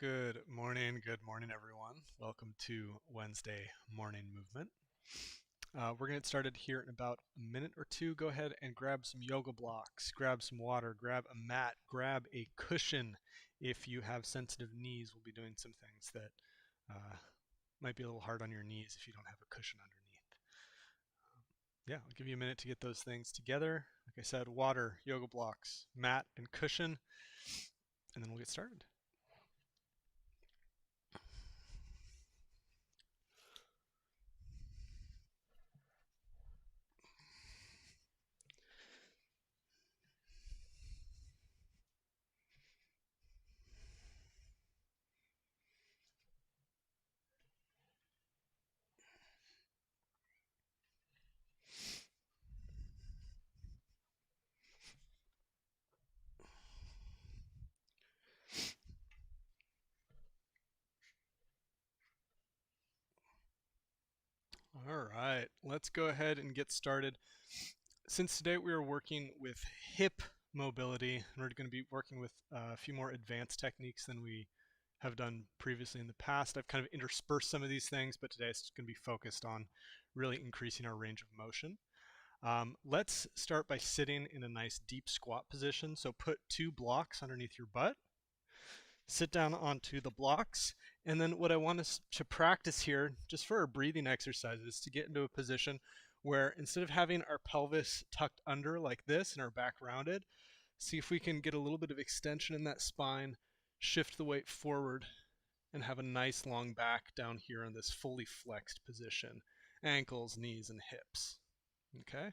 Good morning, everyone. Welcome to Wednesday morning movement. We're going to get started here in about a minute or two. Go ahead and grab some yoga blocks, grab some water, grab a mat, grab a cushion. If you have sensitive knees, we'll be doing some things that might be a little hard on your knees if you don't have a cushion underneath. Yeah, I'll give you a minute to get those things together. Like I said, water, yoga blocks, mat, and cushion, and then we'll get started. All right, let's go ahead and get started. Since today we are working with hip mobility, and we're going to be working with a few more advanced techniques than we have done previously in the past. I've kind of interspersed some of these things, but today it's going to be focused on really increasing our range of motion. Let's start by sitting in a nice deep squat position. So put 2 blocks underneath your butt. Sit down onto the blocks, and then what I want us to practice here, just for our breathing exercises, to get into a position where instead of having our pelvis tucked under like this and our back rounded, see if we can get a little bit of extension in that spine, shift the weight forward, and have a nice long back down here in this fully flexed position. Ankles, knees, and hips. Okay?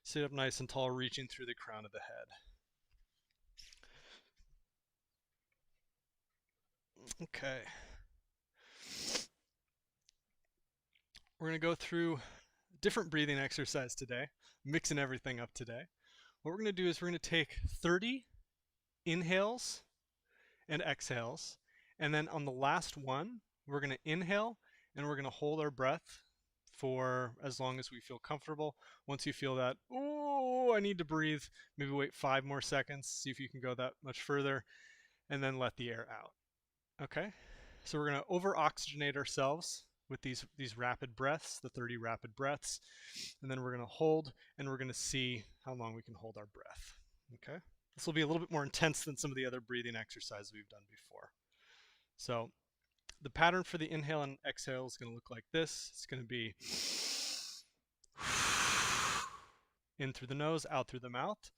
Sit up nice and tall, reaching through the crown of the head. Okay. We're going to go through different breathing exercise today, mixing everything up today. What we're going to do is we're going to take 30 inhales and exhales, and then on the last one, we're going to inhale and we're going to hold our breath for as long as we feel comfortable. Once you feel that, oh, I need to breathe, maybe wait 5 more seconds, see if you can go that much further, and then let the air out. Okay? So we're going to over-oxygenate ourselves with these rapid breaths, the 30 rapid breaths, and then we're going to hold, and we're going to see how long we can hold our breath. Okay? This will be a little bit more intense than some of the other breathing exercises we've done before. So the pattern for the inhale and exhale is going to look like this. It's going to be in through the nose, out through the mouth.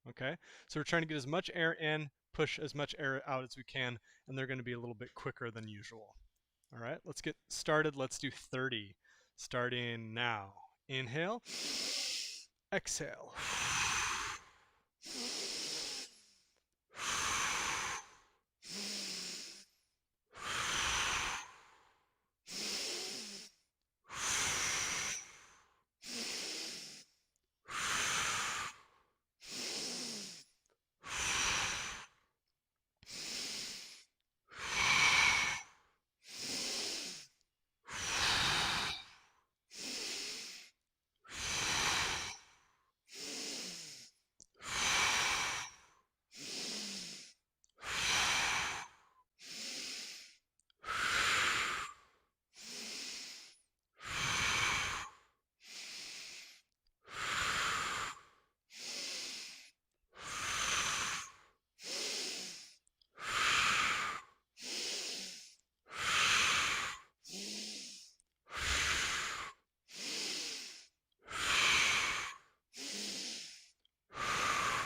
Okay? So we're trying to get as much air in, push as much air out as we can, and they're going to be a little bit quicker than usual. All right, let's get started. Let's do 30, starting now. Inhale, exhale.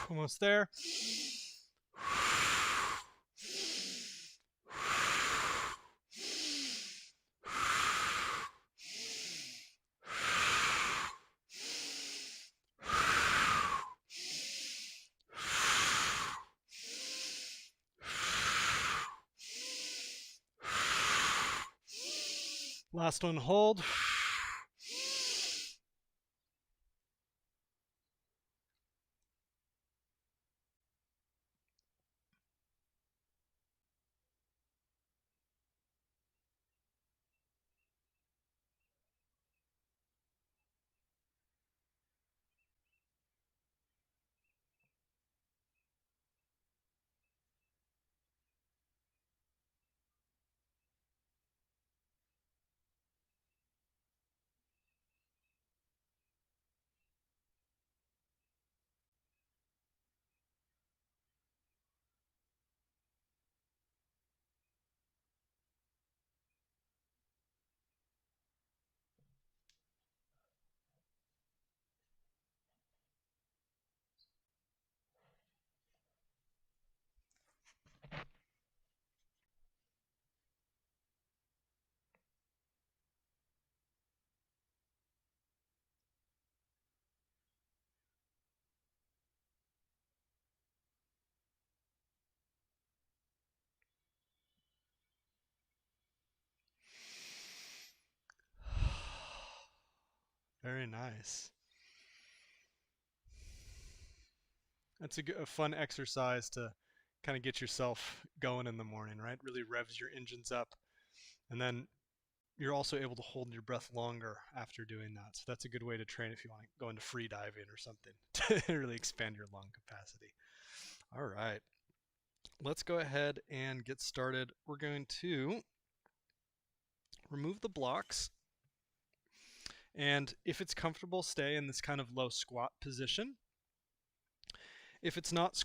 Almost there. Last one, hold. Very nice. That's a fun exercise to kind of get yourself going in the morning, right? Really revs your engines up. And then you're also able to hold your breath longer after doing that. So that's a good way to train if you want to go into free diving or something to really expand your lung capacity. All right. Let's go ahead and get started. We're going to remove the blocks. And if it's comfortable, stay in this kind of low squat position. If it's not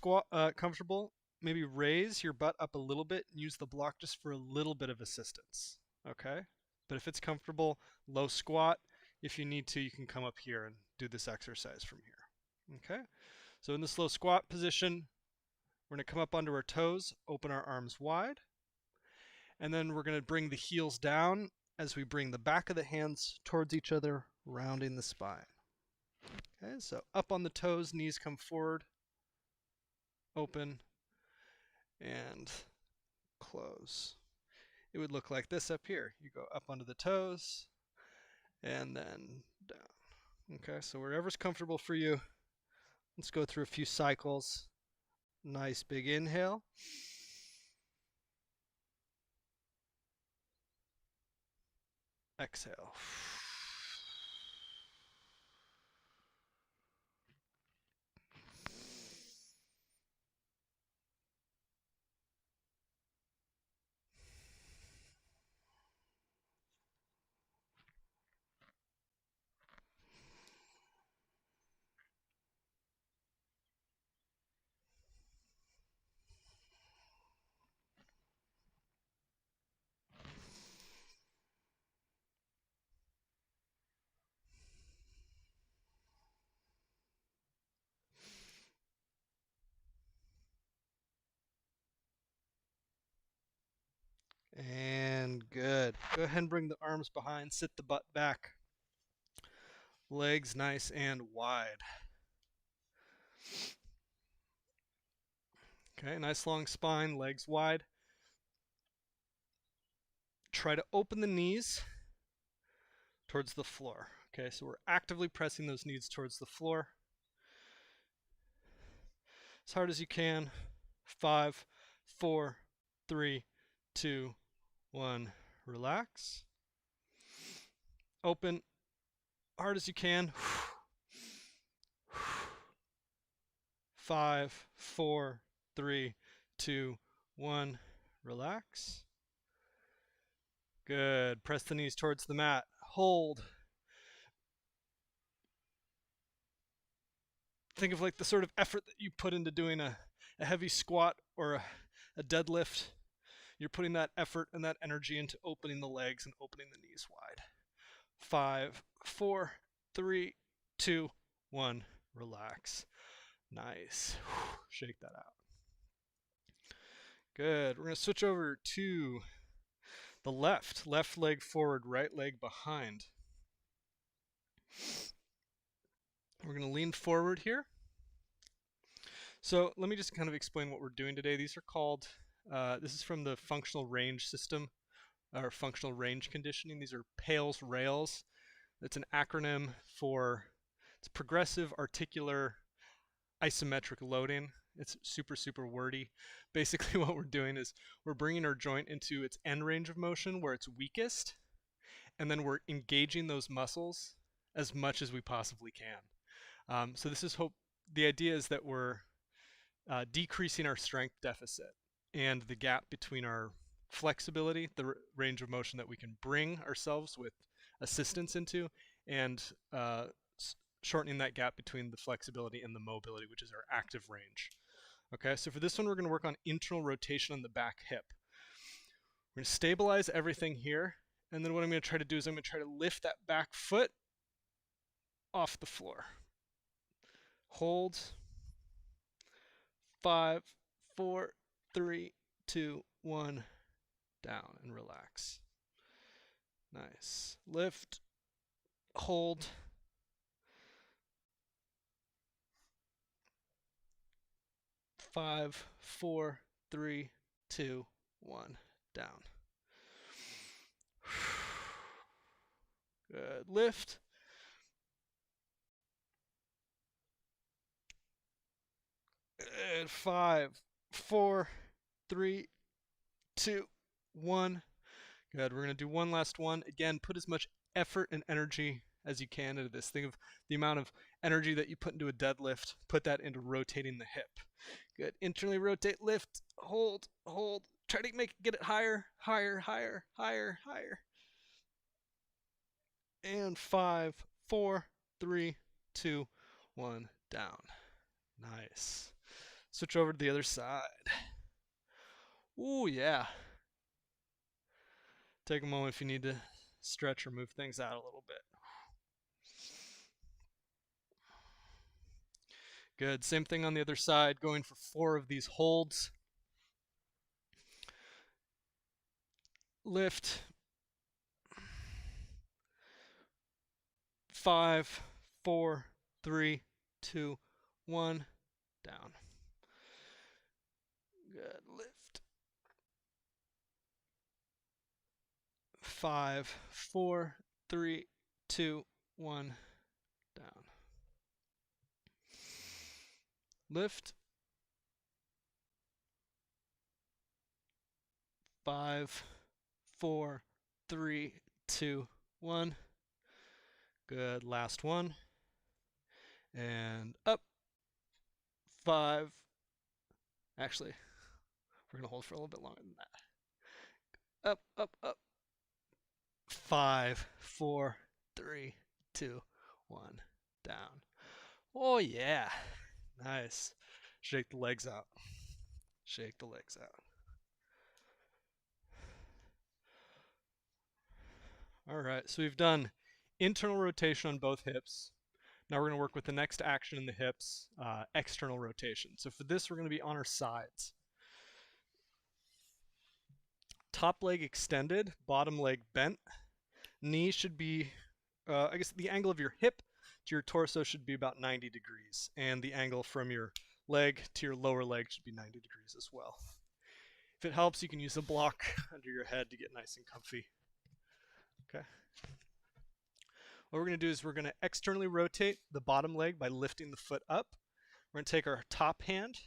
comfortable, maybe raise your butt up a little bit and use the block just for a little bit of assistance. Okay? But if it's comfortable, low squat. If you need to, you can come up here and do this exercise from here. Okay? So in this low squat position, we're going to come up onto our toes, open our arms wide, and then we're going to bring the heels down as we bring the back of the hands towards each other, rounding the spine. Okay, so up on the toes, knees come forward, open, and close. It would look like this up here. You go up onto the toes, and then down. Okay, so wherever's comfortable for you, let's go through a few cycles. Nice big inhale. Exhale. And good. Go ahead and bring the arms behind, sit the butt back. Legs nice and wide. Okay, nice long spine, legs wide. Try to open the knees towards the floor. Okay, so we're actively pressing those knees towards the floor. As hard as you can. 5, 4, 3, 2, 1. Relax. Open. Hard as you can. 5, 4, 3, 2, 1. Relax. Good. Press the knees towards the mat. Hold. Think of like the sort of effort that you put into doing a heavy squat or a deadlift. You're putting that effort and that energy into opening the legs and opening the knees wide. 5, 4, 3, 2, 1. Relax. Nice. Shake that out. Good. We're going to switch over to the left. Left leg forward, right leg behind. We're going to lean forward here. So let me just kind of explain what we're doing today. These are called, this is from the functional range system, or functional range conditioning. These are PAILS rails. It's an acronym for, it's progressive articular isometric loading. It's super, super wordy. Basically what we're doing is we're bringing our joint into its end range of motion where it's weakest, and then we're engaging those muscles as much as we possibly can. So this is the idea is that we're decreasing our strength deficit and the gap between our flexibility, the range of motion that we can bring ourselves with assistance into, and shortening that gap between the flexibility and the mobility, which is our active range. Okay, so for this one, we're going to work on internal rotation on the back hip. We're going to stabilize everything here, and then what I'm going to try to do is I'm going to try to lift that back foot off the floor. Hold. 5, 4, 3, 2, 1. Down and relax. Nice. Lift. Hold. 5, 4, 3, 2, 1. Down. Good. Lift. Good. 5, 4, 3, 2, 1. Good. We're going to do one last one. Again, put as much effort and energy as you can into this. Think of the amount of energy that you put into a deadlift. Put that into rotating the hip. Good. Internally rotate, lift, hold, hold. Try to get it higher, higher, higher, higher, higher. And 5, 4, 3, 2, 1. Down. Nice. Switch over to the other side. Ooh, yeah. Take a moment if you need to stretch or move things out a little bit. Good. Same thing on the other side, going for 4 of these holds. Lift. 5, 4, 3, 2, 1. Down. Good. Lift. 5, 4, 3, 2, 1. Down. Lift. 5, 4, 3, 2, 1. Good. Last one. And up. 5. Actually, we're going to hold for a little bit longer than that. Up, up, up. 5, 4, 3, 2, 1. Down. Oh, yeah. Nice. Shake the legs out. Shake the legs out. All right, so we've done internal rotation on both hips. Now we're going to work with the next action in the hips, external rotation. So for this, we're going to be on our sides. Top leg extended, bottom leg bent. Knee should be, I guess the angle of your hip to your torso should be about 90 degrees. And the angle from your leg to your lower leg should be 90 degrees as well. If it helps, you can use a block under your head to get nice and comfy. Okay. What we're going to do is we're going to externally rotate the bottom leg by lifting the foot up. We're going to take our top hand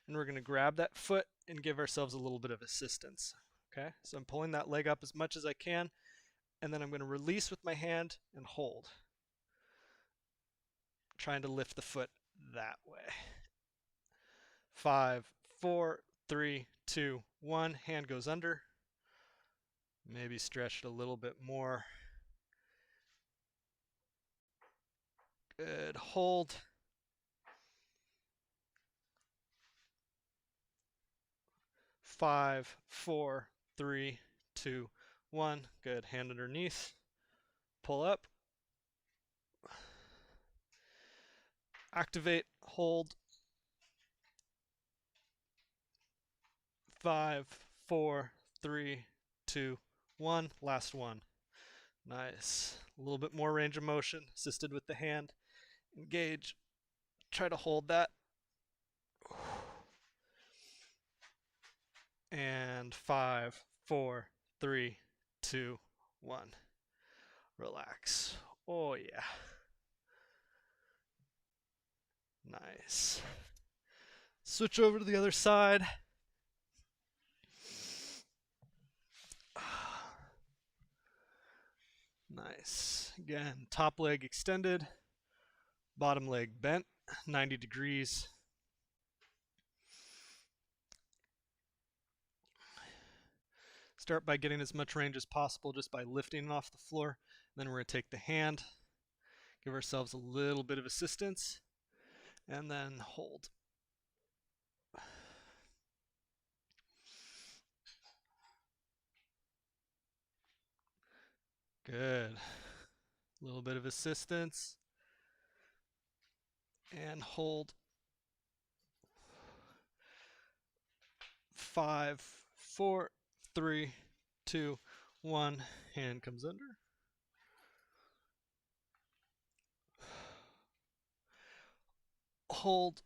and we're going to grab that foot and give ourselves a little bit of assistance. Okay, so I'm pulling that leg up as much as I can, and then I'm going to release with my hand and hold. Trying to lift the foot that way. 5, 4, 3, 2, 1. Hand goes under. Maybe stretch it a little bit more. Good. Hold. 5, 4, 3, 2, 1. Good. Hand underneath. Pull up. Activate. Hold. 5, 4, 3, 2, 1. Last one. Nice. A little bit more range of motion, assisted with the hand. Engage. Try to hold that. And 5, 4, 3, 2, 1. Relax. Oh, yeah. Nice. Switch over to the other side. Nice. Again, top leg extended, bottom leg bent, 90 degrees. Start by getting as much range as possible just by lifting it off the floor. Then we're going to take the hand, give ourselves a little bit of assistance, and then hold. Good. A little bit of assistance. And hold. 5, 4, 3, 2, 1. Hand comes under. Hold.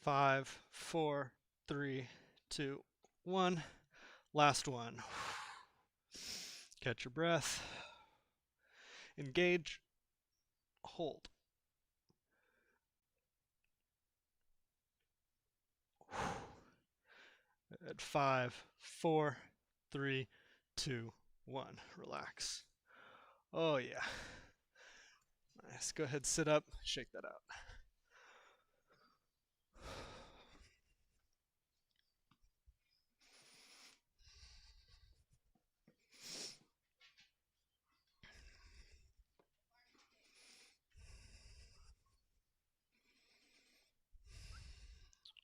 5, 4, 3, 2, 1. Last one. Catch your breath. Engage. Hold. At 5, 4, 3, 2, 1. Relax. Oh yeah. Nice. Go ahead, sit up, shake that out.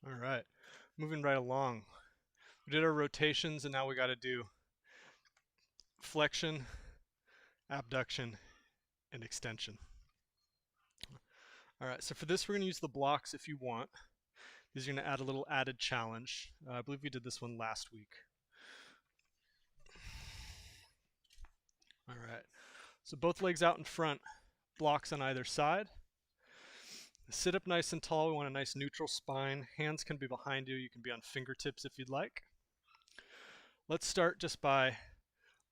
All right. Moving right along. We did our rotations and now we got to do flexion, abduction, and extension. All right, so for this we're going to use the blocks if you want. These are going to add a little added challenge. I believe we did this one last week. All right, so both legs out in front, blocks on either side. Sit up nice and tall. We want a nice neutral spine. Hands can be behind you. You can be on fingertips if you'd like. Let's start just by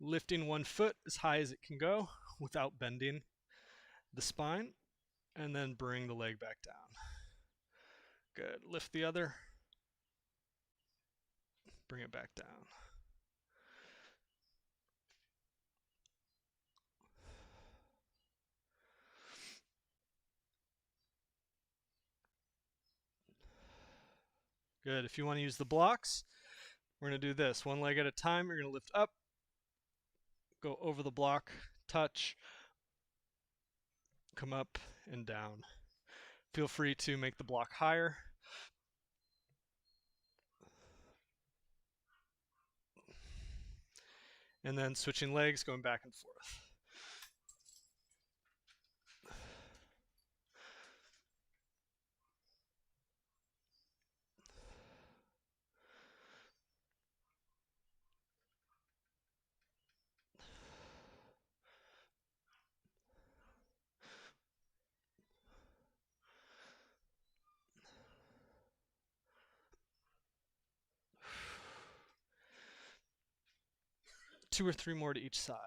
lifting one foot as high as it can go without bending the spine, and then bring the leg back down. Good. Lift the other. Bring it back down. Good. If you want to use the blocks, we're going to do this. One leg at a time. You're going to lift up, go over the block, touch, come up and down. Feel free to make the block higher. And then switching legs, going back and forth. Two or three more to each side.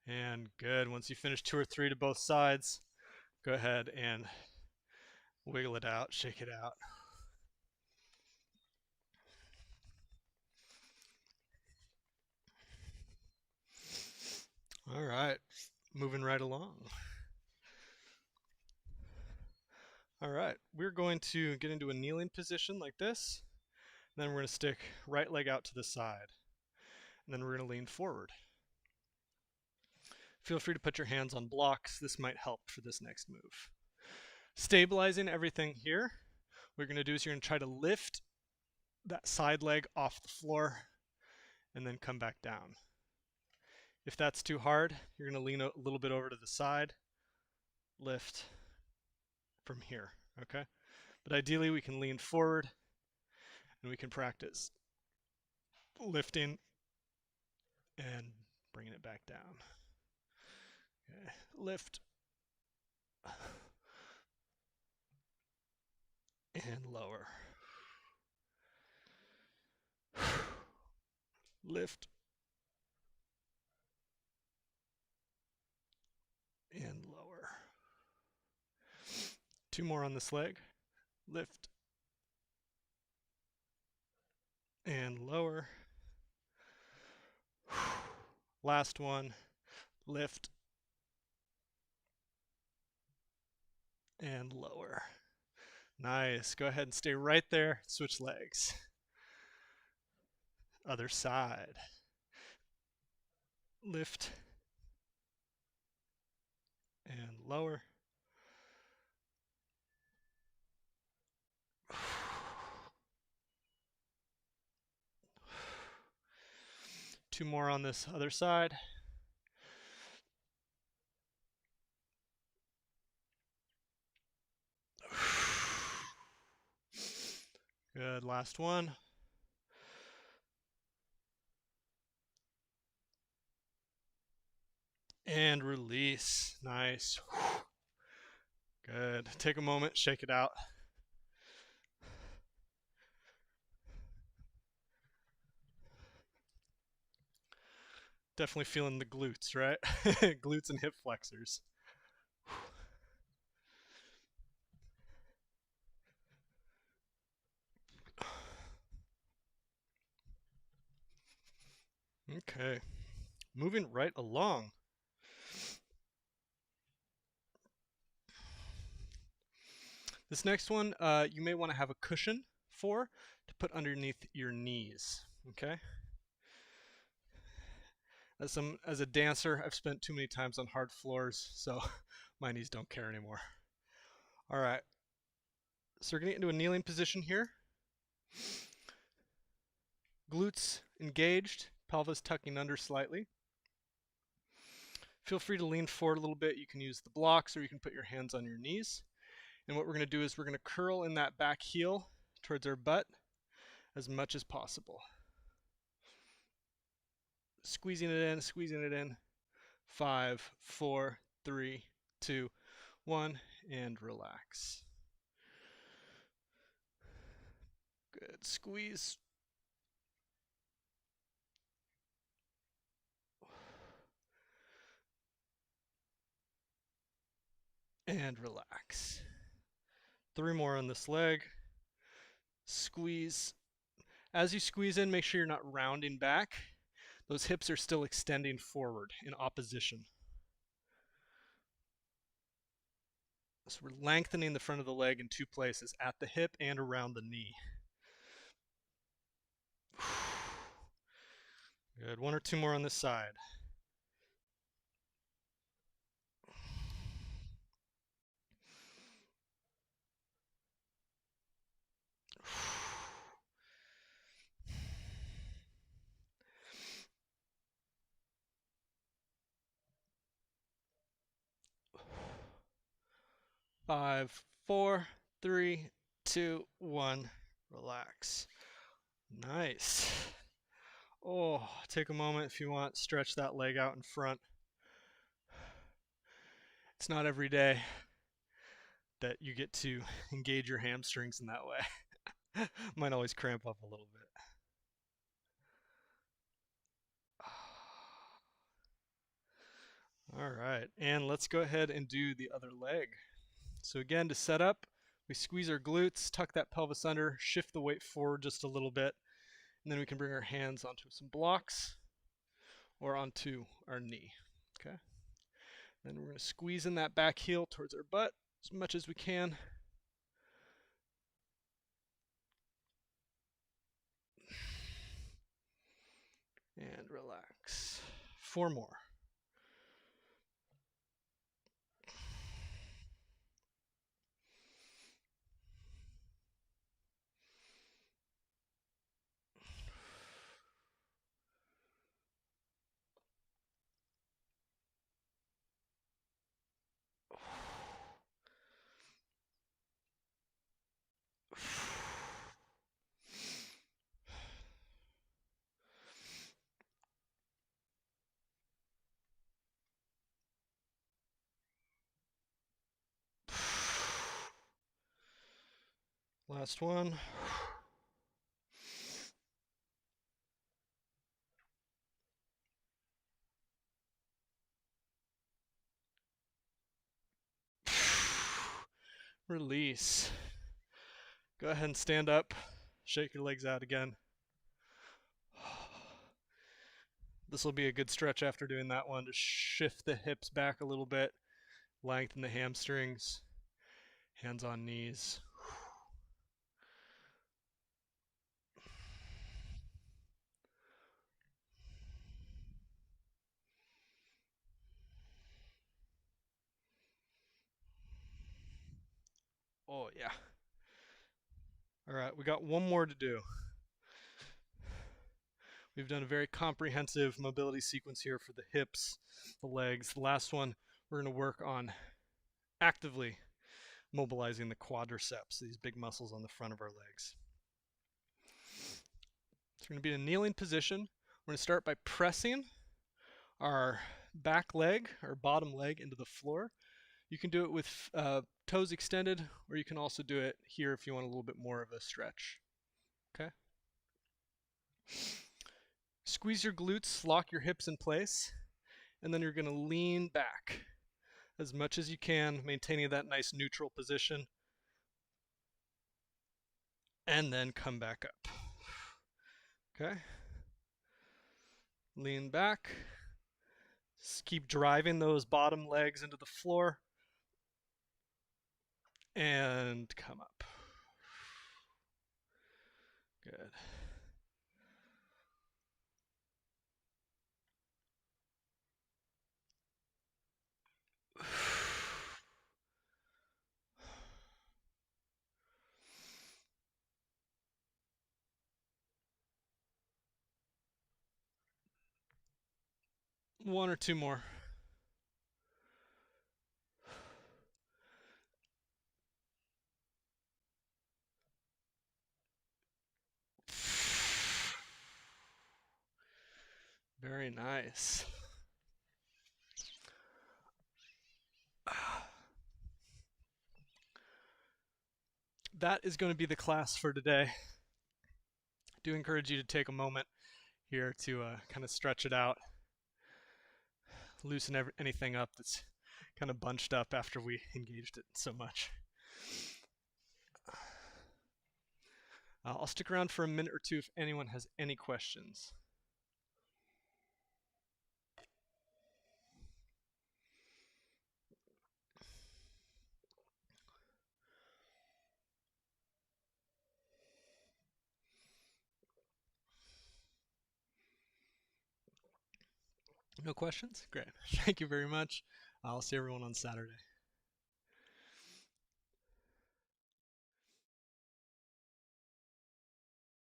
And good. Once you finish two or three to both sides, go ahead and wiggle it out, shake it out. All right, moving right along. All right, we're going to get into a kneeling position like this. Then we're going to stick right leg out to the side. And then we're going to lean forward. Feel free to put your hands on blocks. This might help for this next move. Stabilizing everything here, what you're going to do is you're going to try to lift that side leg off the floor and then come back down. If that's too hard, you're going to lean a little bit over to the side, lift from here, okay? But ideally we can lean forward and we can practice lifting and bringing it back down. Okay. Lift and lower. Lift and lower. Two more on this leg. Lift and lower. Last one. Lift and lower. Nice. Go ahead and stay right there. Switch legs. Other side. Lift and lower. Two more on this other side. Good. Last one. And release. Nice. Good. Take a moment, shake it out. Definitely feeling the glutes, right? Glutes and hip flexors. Okay, moving right along. This next one, you may want to have a cushion for to put underneath your knees. Okay. As a dancer, I've spent too many times on hard floors, so my knees don't care anymore. All right. So we're gonna get into a kneeling position here. Glutes engaged, pelvis tucking under slightly. Feel free to lean forward a little bit. You can use the blocks or you can put your hands on your knees. And what we're going to do is we're going to curl in that back heel towards our butt as much as possible. Squeezing it in, squeezing it in. 5, 4, 3, 2, 1, and relax. Good. Squeeze. And relax. 3 more on this leg. Squeeze. As you squeeze in, make sure you're not rounding back. Those hips are still extending forward in opposition. So we're lengthening the front of the leg in 2 places, at the hip and around the knee. Good. 1 or 2 more on this side. Five, 4, 3, 2, 1. Relax. Nice. Oh, take a moment if you want. Stretch that leg out in front. It's not every day that you get to engage your hamstrings in that way. Might always cramp up a little bit. All right, and let's go ahead and do the other leg. So again, to set up, we squeeze our glutes, tuck that pelvis under, shift the weight forward just a little bit, and then we can bring our hands onto some blocks or onto our knee. Okay. Then we're going to squeeze in that back heel towards our butt as much as we can. And relax. 4 more. Last one. Release. Go ahead and stand up. Shake your legs out again. This will be a good stretch after doing that one to shift the hips back a little bit, lengthen the hamstrings, hands on knees. Oh, yeah. All right, we got 1 more to do. We've done a very comprehensive mobility sequence here for the hips, the legs. The last one, we're going to work on actively mobilizing the quadriceps, these big muscles on the front of our legs. So we're going to be in a kneeling position. We're going to start by pressing our back leg, our bottom leg, into the floor. You can do it with toes extended, or you can also do it here if you want a little bit more of a stretch. Okay? Squeeze your glutes, lock your hips in place, and then you're going to lean back as much as you can, maintaining that nice neutral position, and then come back up. Okay? Lean back. Just keep driving those bottom legs into the floor, and come up. Good. One or two more. Very nice. That is going to be the class for today. I do encourage you to take a moment here to kind of stretch it out, loosen anything up that's kind of bunched up after we engaged it so much. I'll stick around for a minute or two if anyone has any questions. No questions? Great. Thank you very much. I'll see everyone on Saturday.